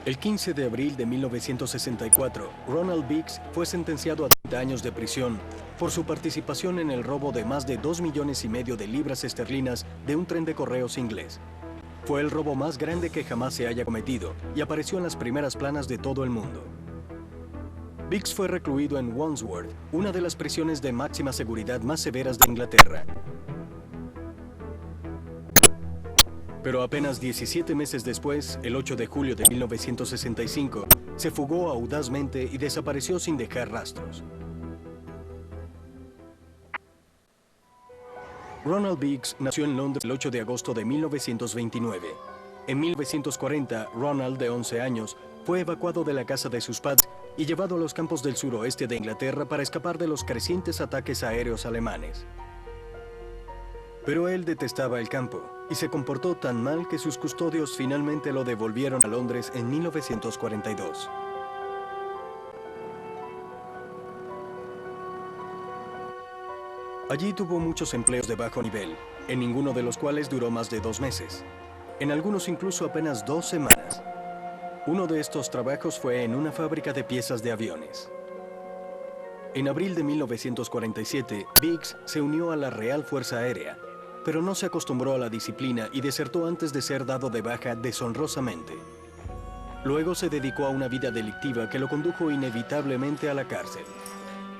El 15 de abril de 1964, Ronald Biggs fue sentenciado a 30 años de prisión por su participación en el robo de más de 2,5 millones de libras esterlinas de un tren de correos inglés. Fue el robo más grande que jamás se haya cometido y apareció en las primeras planas de todo el mundo. Biggs fue recluido en Wandsworth, una de las prisiones de máxima seguridad más severas de Inglaterra. Pero apenas 17 meses después, el 8 de julio de 1965, se fugó audazmente y desapareció sin dejar rastros. Ronald Biggs nació en Londres el 8 de agosto de 1929. En 1940, Ronald, de 11 años, fue evacuado de la casa de sus padres y llevado a los campos del suroeste de Inglaterra para escapar de los crecientes ataques aéreos alemanes. Pero él detestaba el campo y se comportó tan mal que sus custodios finalmente lo devolvieron a Londres en 1942. Allí tuvo muchos empleos de bajo nivel, en ninguno de los cuales duró más de 2 meses. En algunos incluso apenas 2 semanas. Uno de estos trabajos fue en una fábrica de piezas de aviones. En abril de 1947, Biggs se unió a la Real Fuerza Aérea, pero no se acostumbró a la disciplina y desertó antes de ser dado de baja deshonrosamente. Luego se dedicó a una vida delictiva que lo condujo inevitablemente a la cárcel.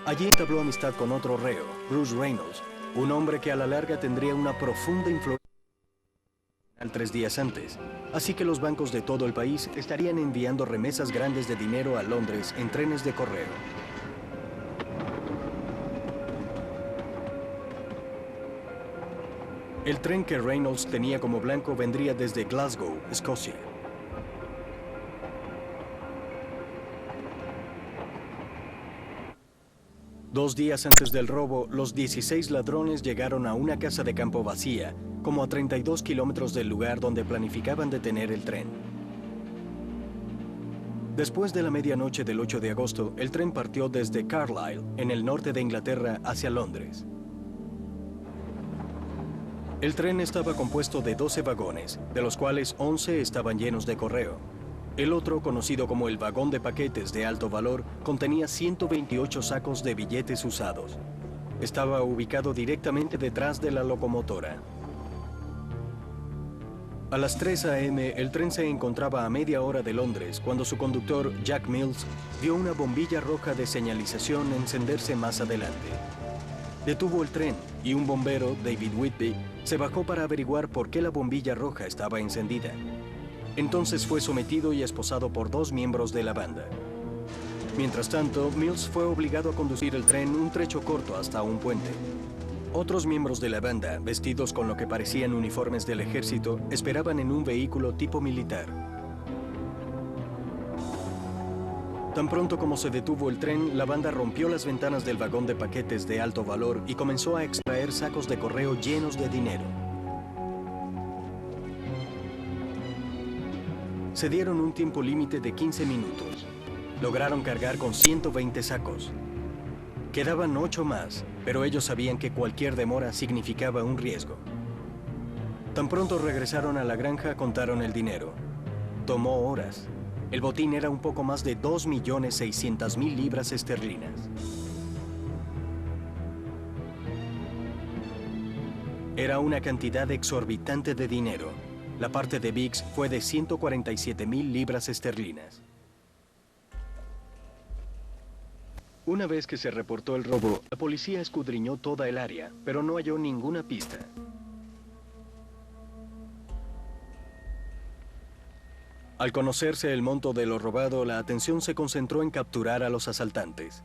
Allí entabló amistad con otro reo, Bruce Reynolds, un hombre que a la larga tendría una profunda influencia 3 días antes, así que los bancos de todo el país estarían enviando remesas grandes de dinero a Londres en trenes de correo. El tren que Reynolds tenía como blanco vendría desde Glasgow, Escocia. Dos días antes del robo, los 16 ladrones llegaron a una casa de campo vacía, como a 32 kilómetros del lugar donde planificaban detener el tren. Después de la medianoche del 8 de agosto, el tren partió desde Carlisle, en el norte de Inglaterra, hacia Londres. El tren estaba compuesto de 12 vagones, de los cuales 11 estaban llenos de correo. El otro, conocido como el vagón de paquetes de alto valor, contenía 128 sacos de billetes usados. Estaba ubicado directamente detrás de la locomotora. A las 3 a.m., el tren se encontraba a media hora de Londres cuando su conductor, Jack Mills, vio una bombilla roja de señalización encenderse más adelante. Detuvo el tren y un bombero, David Whitby, se bajó para averiguar por qué la bombilla roja estaba encendida. Entonces fue sometido y esposado por 2 miembros de la banda. Mientras tanto, Mills fue obligado a conducir el tren un trecho corto hasta un puente. Otros miembros de la banda, vestidos con lo que parecían uniformes del ejército, esperaban en un vehículo tipo militar. Tan pronto como se detuvo el tren, la banda rompió las ventanas del vagón de paquetes de alto valor y comenzó a extraer sacos de correo llenos de dinero. Se dieron un tiempo límite de 15 minutos. Lograron cargar con 120 sacos. Quedaban 8 más, pero ellos sabían que cualquier demora significaba un riesgo. Tan pronto regresaron a la granja, contaron el dinero. Tomó horas. El botín era un poco más de 2.600.000 libras esterlinas. Era una cantidad exorbitante de dinero. La parte de Biggs fue de 147.000 libras esterlinas. Una vez que se reportó el robo, la policía escudriñó toda el área, pero no halló ninguna pista. Al conocerse el monto de lo robado, la atención se concentró en capturar a los asaltantes.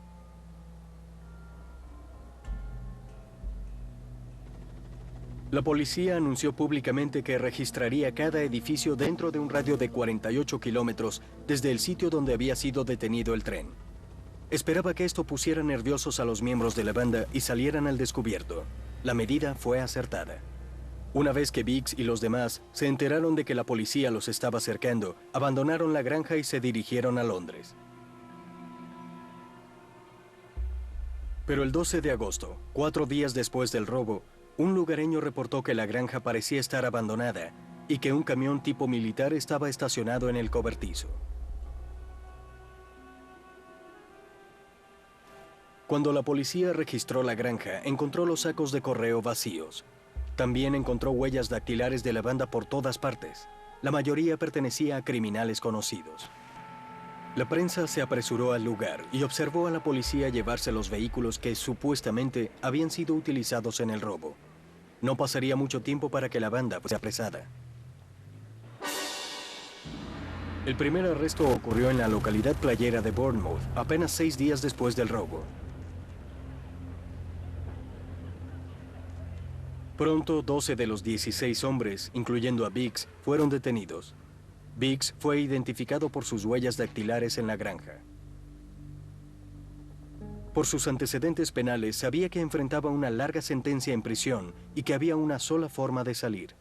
La policía anunció públicamente que registraría cada edificio dentro de un radio de 48 kilómetros desde el sitio donde había sido detenido el tren. Esperaba que esto pusiera nerviosos a los miembros de la banda y salieran al descubierto. La medida fue acertada. Una vez que Biggs y los demás se enteraron de que la policía los estaba cercando, abandonaron la granja y se dirigieron a Londres. Pero el 12 de agosto, 4 días después del robo, un lugareño reportó que la granja parecía estar abandonada y que un camión tipo militar estaba estacionado en el cobertizo. Cuando la policía registró la granja, encontró los sacos de correo vacíos. También encontró huellas dactilares de la banda por todas partes. La mayoría pertenecía a criminales conocidos. La prensa se apresuró al lugar y observó a la policía llevarse los vehículos que supuestamente habían sido utilizados en el robo. No pasaría mucho tiempo para que la banda fuese apresada. El primer arresto ocurrió en la localidad playera de Bournemouth, apenas 6 días después del robo. Pronto, 12 de los 16 hombres, incluyendo a Biggs, fueron detenidos. Biggs fue identificado por sus huellas dactilares en la granja. Por sus antecedentes penales, sabía que enfrentaba una larga sentencia en prisión y que había una sola forma de salir.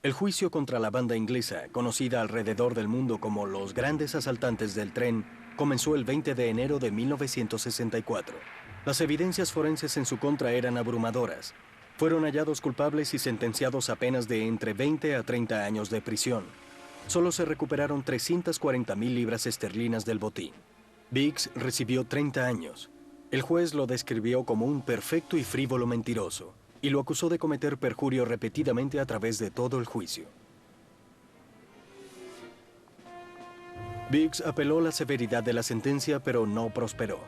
El juicio contra la banda inglesa, conocida alrededor del mundo como los Grandes Asaltantes del Tren, comenzó el 20 de enero de 1964. Las evidencias forenses en su contra eran abrumadoras. Fueron hallados culpables y sentenciados a penas de entre 20 a 30 años de prisión. Solo se recuperaron 340,000 libras esterlinas del botín. Biggs recibió 30 años. El juez lo describió como un perfecto y frívolo mentiroso y lo acusó de cometer perjurio repetidamente a través de todo el juicio. Biggs apeló la severidad de la sentencia, pero no prosperó.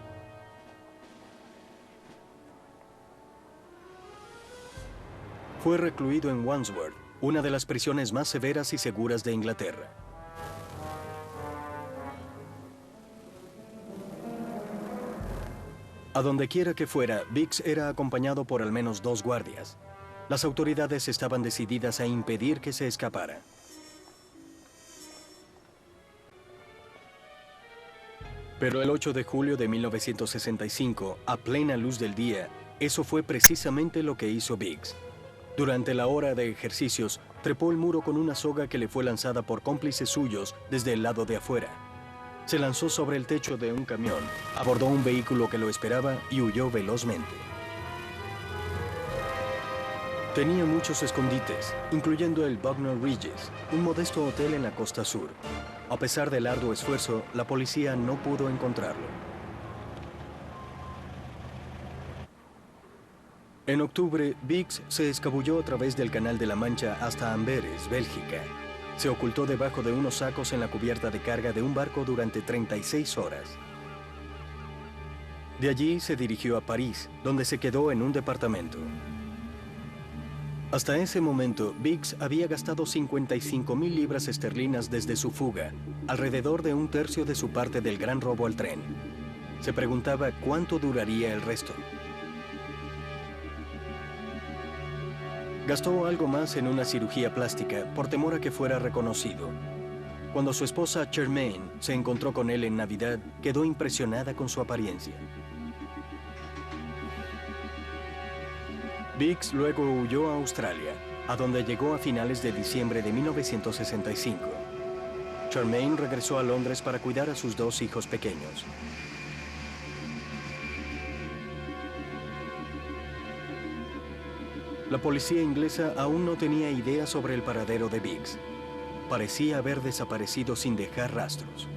Fue recluido en Wandsworth, una de las prisiones más severas y seguras de Inglaterra. A donde quiera que fuera, Biggs era acompañado por al menos 2 guardias. Las autoridades estaban decididas a impedir que se escapara. Pero el 8 de julio de 1965, a plena luz del día, eso fue precisamente lo que hizo Biggs. Durante la hora de ejercicios, trepó el muro con una soga que le fue lanzada por cómplices suyos desde el lado de afuera. Se lanzó sobre el techo de un camión, abordó un vehículo que lo esperaba y huyó velozmente. Tenía muchos escondites, incluyendo el Bognor Regis, un modesto hotel en la costa sur. A pesar del arduo esfuerzo, la policía no pudo encontrarlo. En octubre, Biggs se escabulló a través del Canal de la Mancha hasta Amberes, Bélgica. Se ocultó debajo de unos sacos en la cubierta de carga de un barco durante 36 horas. De allí se dirigió a París, donde se quedó en un departamento. Hasta ese momento, Biggs había gastado 55,000 libras esterlinas desde su fuga, alrededor de un tercio de su parte del gran robo al tren. Se preguntaba cuánto duraría el resto. Gastó algo más en una cirugía plástica por temor a que fuera reconocido. Cuando su esposa Charmaine se encontró con él en Navidad, quedó impresionada con su apariencia. Biggs luego huyó a Australia, a donde llegó a finales de diciembre de 1965. Charmaine regresó a Londres para cuidar a sus 2 hijos pequeños. La policía inglesa aún no tenía idea sobre el paradero de Biggs. Parecía haber desaparecido sin dejar rastros.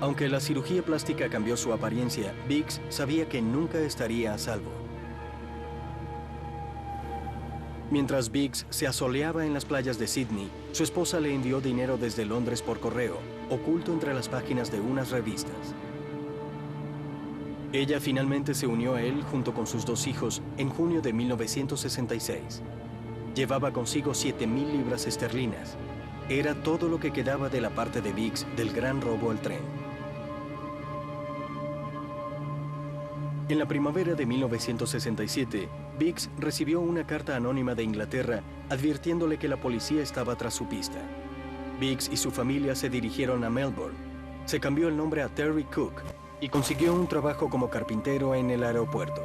Aunque la cirugía plástica cambió su apariencia, Biggs sabía que nunca estaría a salvo. Mientras Biggs se asoleaba en las playas de Sydney, su esposa le envió dinero desde Londres por correo, oculto entre las páginas de unas revistas. Ella finalmente se unió a él junto con sus 2 hijos en junio de 1966. Llevaba consigo 7,000 libras esterlinas. Era todo lo que quedaba de la parte de Biggs del gran robo al tren. En la primavera de 1967, Biggs recibió una carta anónima de Inglaterra advirtiéndole que la policía estaba tras su pista. Biggs y su familia se dirigieron a Melbourne. Se cambió el nombre a Terry Cook y consiguió un trabajo como carpintero en el aeropuerto.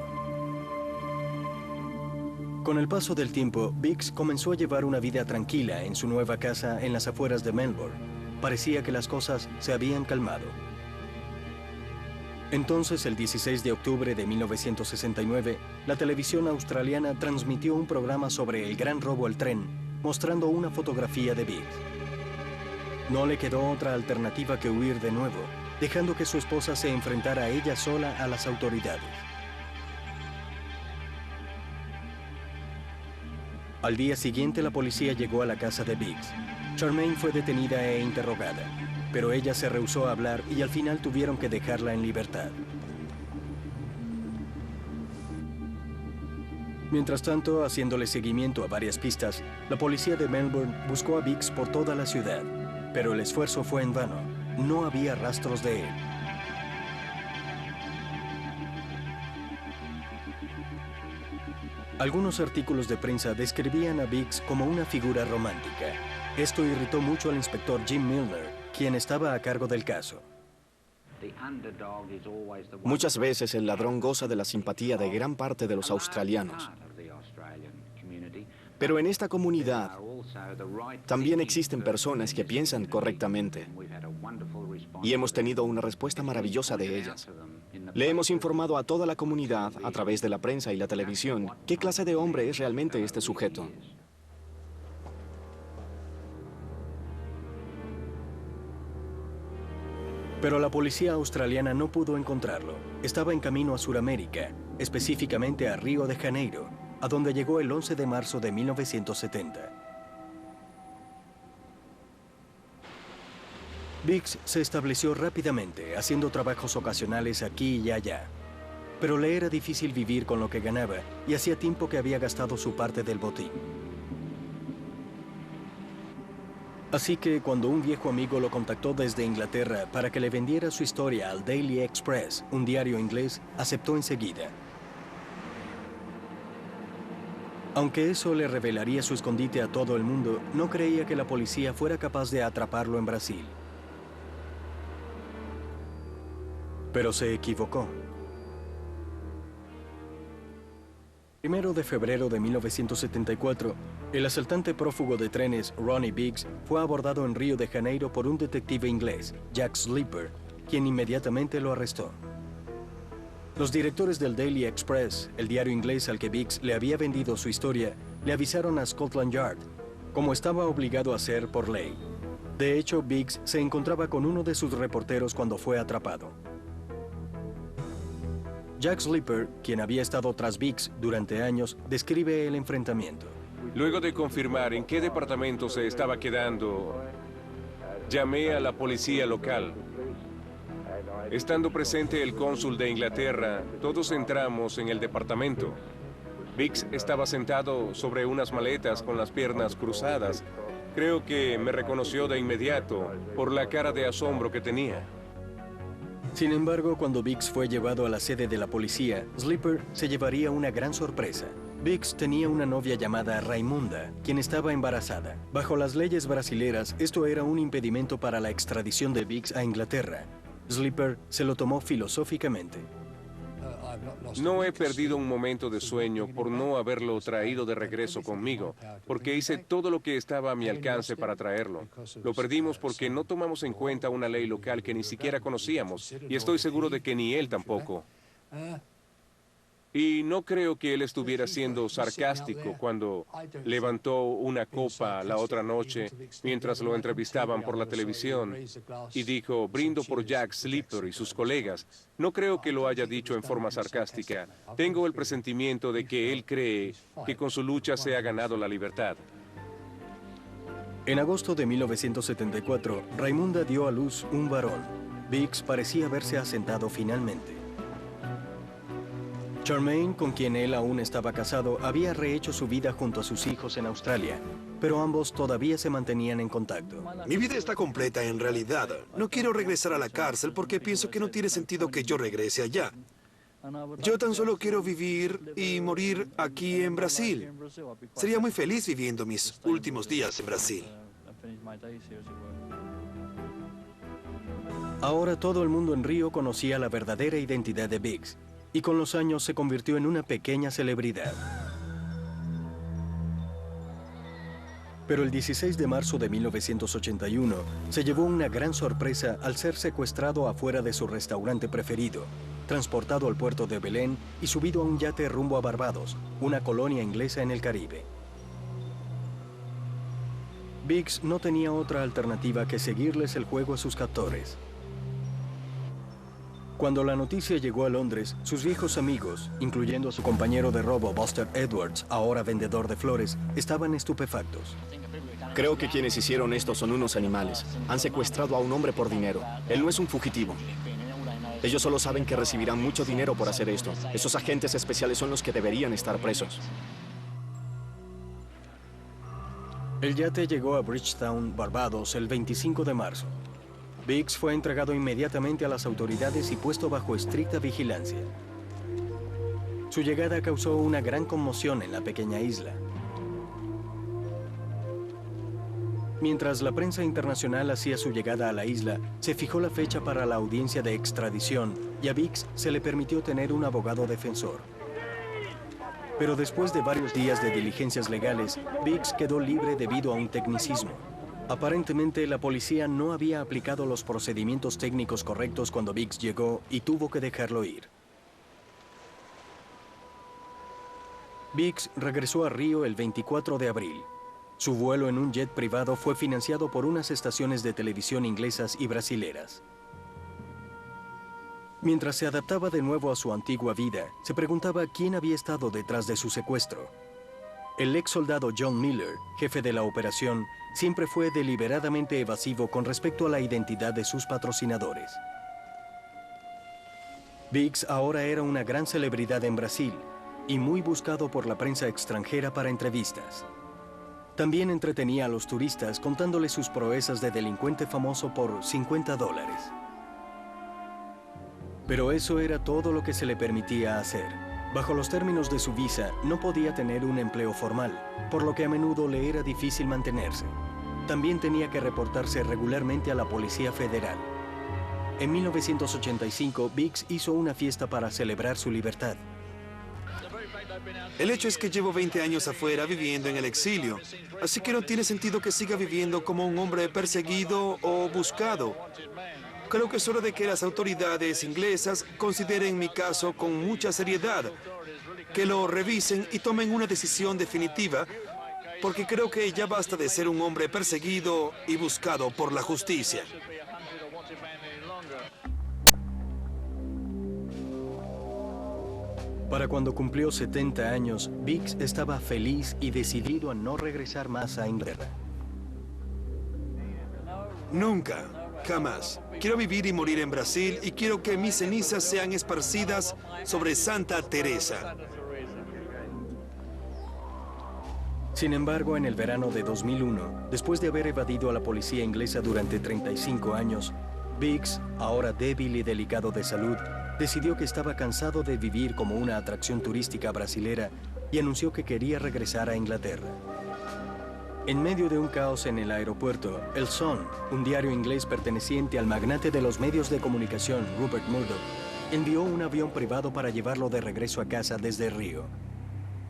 Con el paso del tiempo, Biggs comenzó a llevar una vida tranquila en su nueva casa en las afueras de Melbourne. Parecía que las cosas se habían calmado. Entonces, el 16 de octubre de 1969, la televisión australiana transmitió un programa sobre el gran robo al tren, mostrando una fotografía de Biggs. No le quedó otra alternativa que huir de nuevo, dejando que su esposa se enfrentara ella sola a las autoridades. Al día siguiente, la policía llegó a la casa de Biggs. Charmaine fue detenida e interrogada, pero ella se rehusó a hablar y al final tuvieron que dejarla en libertad. Mientras tanto, haciéndole seguimiento a varias pistas, la policía de Melbourne buscó a Biggs por toda la ciudad, pero el esfuerzo fue en vano. No había rastros de él. Algunos artículos de prensa describían a Biggs como una figura romántica. Esto irritó mucho al inspector Jim Milner, quien estaba a cargo del caso. Muchas veces el ladrón goza de la simpatía de gran parte de los australianos. Pero en esta comunidad también existen personas que piensan correctamente. Y hemos tenido una respuesta maravillosa de ellas. Le hemos informado a toda la comunidad, a través de la prensa y la televisión, qué clase de hombre es realmente este sujeto. Pero la policía australiana no pudo encontrarlo. Estaba en camino a Sudamérica, específicamente a Río de Janeiro, a donde llegó el 11 de marzo de 1970. Biggs se estableció rápidamente, haciendo trabajos ocasionales aquí y allá. Pero le era difícil vivir con lo que ganaba, y hacía tiempo que había gastado su parte del botín. Así que cuando un viejo amigo lo contactó desde Inglaterra para que le vendiera su historia al Daily Express, un diario inglés, aceptó enseguida. Aunque eso le revelaría su escondite a todo el mundo, no creía que la policía fuera capaz de atraparlo en Brasil. Pero se equivocó. El 1 de febrero de 1974, el asaltante prófugo de trenes Ronnie Biggs fue abordado en Río de Janeiro por un detective inglés, Jack Slipper, quien inmediatamente lo arrestó. Los directores del Daily Express, el diario inglés al que Biggs le había vendido su historia, le avisaron a Scotland Yard, como estaba obligado a hacer por ley. De hecho, Biggs se encontraba con uno de sus reporteros cuando fue atrapado. Jack Slipper, quien había estado tras Biggs durante años, describe el enfrentamiento. Luego de confirmar en qué departamento se estaba quedando, llamé a la policía local. Estando presente el cónsul de Inglaterra, todos entramos en el departamento. Biggs estaba sentado sobre unas maletas con las piernas cruzadas. Creo que me reconoció de inmediato por la cara de asombro que tenía. Sin embargo, cuando Biggs fue llevado a la sede de la policía, Slipper se llevaría una gran sorpresa. Biggs tenía una novia llamada Raimunda, quien estaba embarazada. Bajo las leyes brasileras, esto era un impedimento para la extradición de Biggs a Inglaterra. Slipper se lo tomó filosóficamente. No he perdido un momento de sueño por no haberlo traído de regreso conmigo, porque hice todo lo que estaba a mi alcance para traerlo. Lo perdimos porque no tomamos en cuenta una ley local que ni siquiera conocíamos, y estoy seguro de que ni él tampoco. Y no creo que él estuviera siendo sarcástico cuando levantó una copa la otra noche mientras lo entrevistaban por la televisión y dijo, brindo por Jack Slipper y sus colegas. No creo que lo haya dicho en forma sarcástica. Tengo el presentimiento de que él cree que con su lucha se ha ganado la libertad. En agosto de 1974, Raimunda dio a luz un varón. Biggs parecía haberse asentado finalmente. Charmaine, con quien él aún estaba casado, había rehecho su vida junto a sus hijos en Australia, pero ambos todavía se mantenían en contacto. Mi vida está completa en realidad. No quiero regresar a la cárcel porque pienso que no tiene sentido que yo regrese allá. Yo tan solo quiero vivir y morir aquí en Brasil. Sería muy feliz viviendo mis últimos días en Brasil. Ahora todo el mundo en Río conocía la verdadera identidad de Biggs, y con los años se convirtió en una pequeña celebridad. Pero el 16 de marzo de 1981 se llevó una gran sorpresa al ser secuestrado afuera de su restaurante preferido, transportado al puerto de Belén y subido a un yate rumbo a Barbados, una colonia inglesa en el Caribe. Biggs no tenía otra alternativa que seguirles el juego a sus captores. Cuando la noticia llegó a Londres, sus viejos amigos, incluyendo a su compañero de robo Buster Edwards, ahora vendedor de flores, estaban estupefactos. Creo que quienes hicieron esto son unos animales. Han secuestrado a un hombre por dinero. Él no es un fugitivo. Ellos solo saben que recibirán mucho dinero por hacer esto. Esos agentes especiales son los que deberían estar presos. El yate llegó a Bridgetown, Barbados, el 25 de marzo. Biggs fue entregado inmediatamente a las autoridades y puesto bajo estricta vigilancia. Su llegada causó una gran conmoción en la pequeña isla. Mientras la prensa internacional hacía su llegada a la isla, se fijó la fecha para la audiencia de extradición y a Biggs se le permitió tener un abogado defensor. Pero después de varios días de diligencias legales, Biggs quedó libre debido a un tecnicismo. Aparentemente, la policía no había aplicado los procedimientos técnicos correctos cuando Biggs llegó y tuvo que dejarlo ir. Biggs regresó a Río el 24 de abril. Su vuelo en un jet privado fue financiado por unas estaciones de televisión inglesas y brasileras. Mientras se adaptaba de nuevo a su antigua vida, se preguntaba quién había estado detrás de su secuestro. El ex soldado John Miller, jefe de la operación, siempre fue deliberadamente evasivo con respecto a la identidad de sus patrocinadores. Biggs ahora era una gran celebridad en Brasil y muy buscado por la prensa extranjera para entrevistas. También entretenía a los turistas contándoles sus proezas de delincuente famoso por $50. Pero eso era todo lo que se le permitía hacer. Bajo los términos de su visa, no podía tener un empleo formal, por lo que a menudo le era difícil mantenerse. También tenía que reportarse regularmente a la Policía Federal. En 1985, Biggs hizo una fiesta para celebrar su libertad. El hecho es que llevo 20 años afuera viviendo en el exilio, así que no tiene sentido que siga viviendo como un hombre perseguido o buscado. Creo que es hora de que las autoridades inglesas consideren mi caso con mucha seriedad, que lo revisen y tomen una decisión definitiva, porque creo que ya basta de ser un hombre perseguido y buscado por la justicia. Para cuando cumplió 70 años, Biggs estaba feliz y decidido a no regresar más a Inglaterra. Nunca, jamás. Quiero vivir y morir en Brasil y quiero que mis cenizas sean esparcidas sobre Santa Teresa. Sin embargo, en el verano de 2001, después de haber evadido a la policía inglesa durante 35 años, Biggs, ahora débil y delicado de salud, decidió que estaba cansado de vivir como una atracción turística brasilera y anunció que quería regresar a Inglaterra. En medio de un caos en el aeropuerto, el Sun, un diario inglés perteneciente al magnate de los medios de comunicación, Rupert Murdoch, envió un avión privado para llevarlo de regreso a casa desde Río.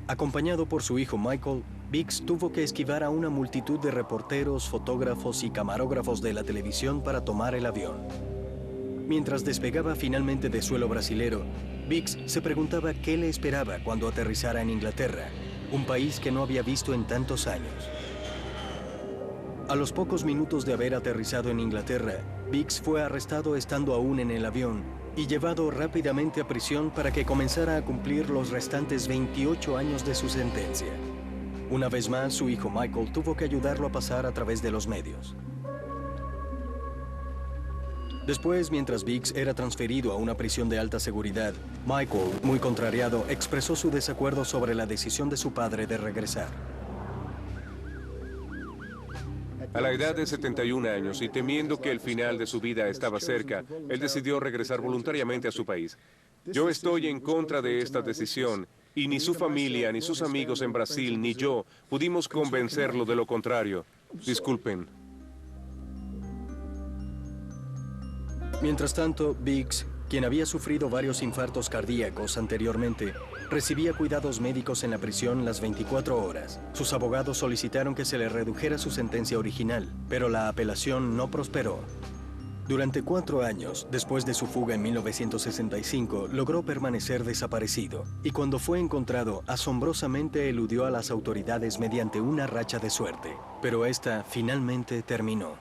Acompañado por su hijo Michael, Biggs tuvo que esquivar a una multitud de reporteros, fotógrafos y camarógrafos de la televisión para tomar el avión. Mientras despegaba finalmente de suelo brasilero, Biggs se preguntaba qué le esperaba cuando aterrizara en Inglaterra, un país que no había visto en tantos años. A los pocos minutos de haber aterrizado en Inglaterra, Biggs fue arrestado estando aún en el avión y llevado rápidamente a prisión para que comenzara a cumplir los restantes 28 años de su sentencia. Una vez más, su hijo Michael tuvo que ayudarlo a pasar a través de los medios. Después, mientras Biggs era transferido a una prisión de alta seguridad, Michael, muy contrariado, expresó su desacuerdo sobre la decisión de su padre de regresar. A la edad de 71 años y temiendo que el final de su vida estaba cerca, él decidió regresar voluntariamente a su país. Yo estoy en contra de esta decisión y ni su familia, ni sus amigos en Brasil, ni yo pudimos convencerlo de lo contrario. Disculpen. Mientras tanto, Biggs, quien había sufrido varios infartos cardíacos anteriormente, recibía cuidados médicos en la prisión las 24 horas. Sus abogados solicitaron que se le redujera su sentencia original, pero la apelación no prosperó. Durante 4 años, después de su fuga en 1965, logró permanecer desaparecido, y cuando fue encontrado, asombrosamente eludió a las autoridades mediante una racha de suerte. Pero esta finalmente terminó.